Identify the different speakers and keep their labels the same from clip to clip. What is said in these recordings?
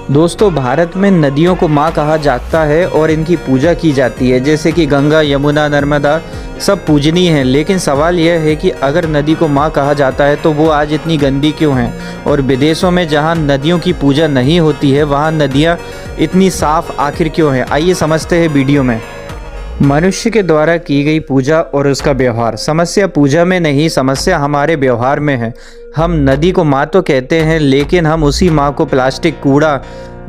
Speaker 1: दोस्तों, भारत में नदियों को माँ कहा जाता है और इनकी पूजा की जाती है, जैसे कि गंगा, यमुना, नर्मदा सब पूजनीय हैं। लेकिन सवाल यह है कि अगर नदी को माँ कहा जाता है तो वो आज इतनी गंदी क्यों हैं? और विदेशों में जहाँ नदियों की पूजा नहीं होती है वहाँ नदियाँ इतनी साफ आखिर क्यों हैं? आइए समझते हैं वीडियो में। मनुष्य के द्वारा की गई पूजा और उसका व्यवहार। समस्या पूजा में नहीं, समस्या हमारे व्यवहार में है। हम नदी को माँ तो कहते हैं, लेकिन हम उसी माँ को प्लास्टिक, कूड़ा,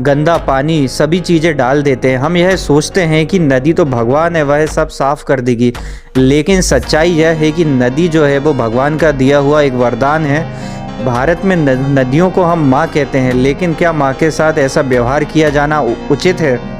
Speaker 1: गंदा पानी सभी चीज़ें डाल देते हैं। हम यह सोचते हैं कि नदी तो भगवान है, वह सब साफ कर देगी। लेकिन सच्चाई यह है कि नदी जो है वो भगवान का दिया हुआ एक वरदान है। भारत में नदियों को हम माँ कहते हैं, लेकिन क्या माँ के साथ ऐसा व्यवहार किया जाना उचित है?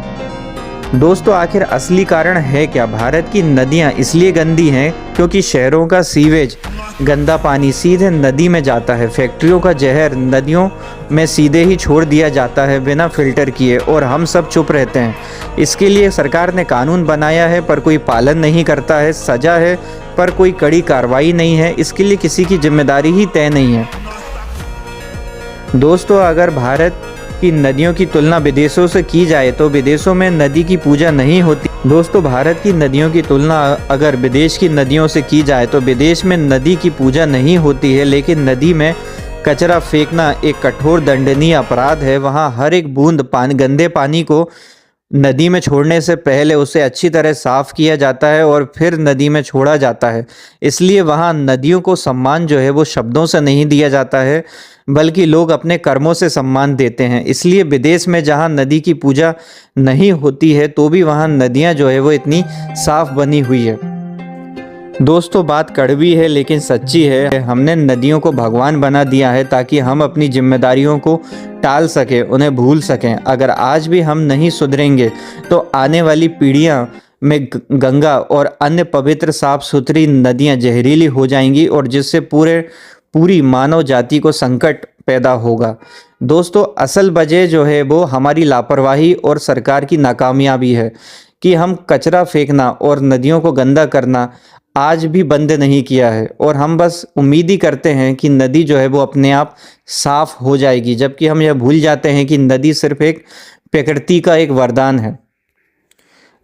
Speaker 1: दोस्तों, आखिर असली कारण है क्या? भारत की नदियां इसलिए गंदी हैं क्योंकि शहरों का सीवेज, गंदा पानी सीधे नदी में जाता है। फैक्ट्रियों का जहर नदियों में सीधे ही छोड़ दिया जाता है बिना फिल्टर किए, और हम सब चुप रहते हैं। इसके लिए सरकार ने कानून बनाया है पर कोई पालन नहीं करता है, सजा है पर कोई कड़ी कार्रवाई नहीं है। इसके लिए किसी की जिम्मेदारी ही तय नहीं है। दोस्तों, अगर भारत की नदियों की तुलना विदेशों से की जाए तो विदेशों में नदी की पूजा नहीं होती। दोस्तों, भारत की नदियों की तुलना अगर विदेश की नदियों से की जाए तो विदेश में नदी की पूजा नहीं होती है, लेकिन नदी में कचरा फेंकना एक कठोर दंडनीय अपराध है। वहाँ हर एक बूंद पानी, गंदे पानी को नदी में छोड़ने से पहले उसे अच्छी तरह साफ किया जाता है और फिर नदी में छोड़ा जाता है। इसलिए वहाँ नदियों को सम्मान जो है वो शब्दों से नहीं दिया जाता है, बल्कि लोग अपने कर्मों से सम्मान देते हैं। इसलिए विदेश में जहाँ नदी की पूजा नहीं होती है तो भी वहाँ नदियाँ जो है वो इतनी साफ बनी हुई है। दोस्तों, बात कड़वी है लेकिन सच्ची है। हमने नदियों को भगवान बना दिया है ताकि हम अपनी जिम्मेदारियों को टाल सकें, उन्हें भूल सकें। अगर आज भी हम नहीं सुधरेंगे तो आने वाली पीढ़ियां में गंगा और अन्य पवित्र साफ सुथरी नदियां जहरीली हो जाएंगी, और जिससे पूरी मानव जाति को संकट पैदा होगा। दोस्तों, असल वजह जो है वो हमारी लापरवाही और सरकार की नाकामयाबी है कि हम कचरा फेंकना और नदियों को गंदा करना आज भी बंद नहीं किया है, और हम बस उम्मीद ही करते हैं कि नदी जो है वो अपने आप साफ हो जाएगी, जबकि हम यह भूल जाते हैं कि नदी सिर्फ एक प्रकृति का एक वरदान है।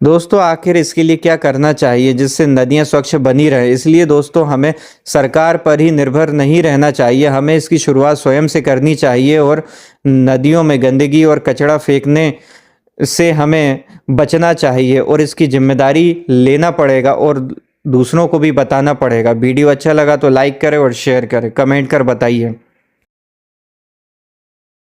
Speaker 1: दोस्तों, आखिर इसके लिए क्या करना चाहिए जिससे नदियां स्वच्छ बनी रहे? इसलिए दोस्तों, हमें सरकार पर ही निर्भर नहीं रहना चाहिए, हमें इसकी शुरुआत स्वयं से करनी चाहिए, और नदियों में गंदगी और कचरा फेंकने से हमें बचना चाहिए और इसकी जिम्मेदारी लेना पड़ेगा और दूसरों को भी बताना पड़ेगा। वीडियो अच्छा लगा तो लाइक करें और शेयर करें, कमेंट कर बताइए।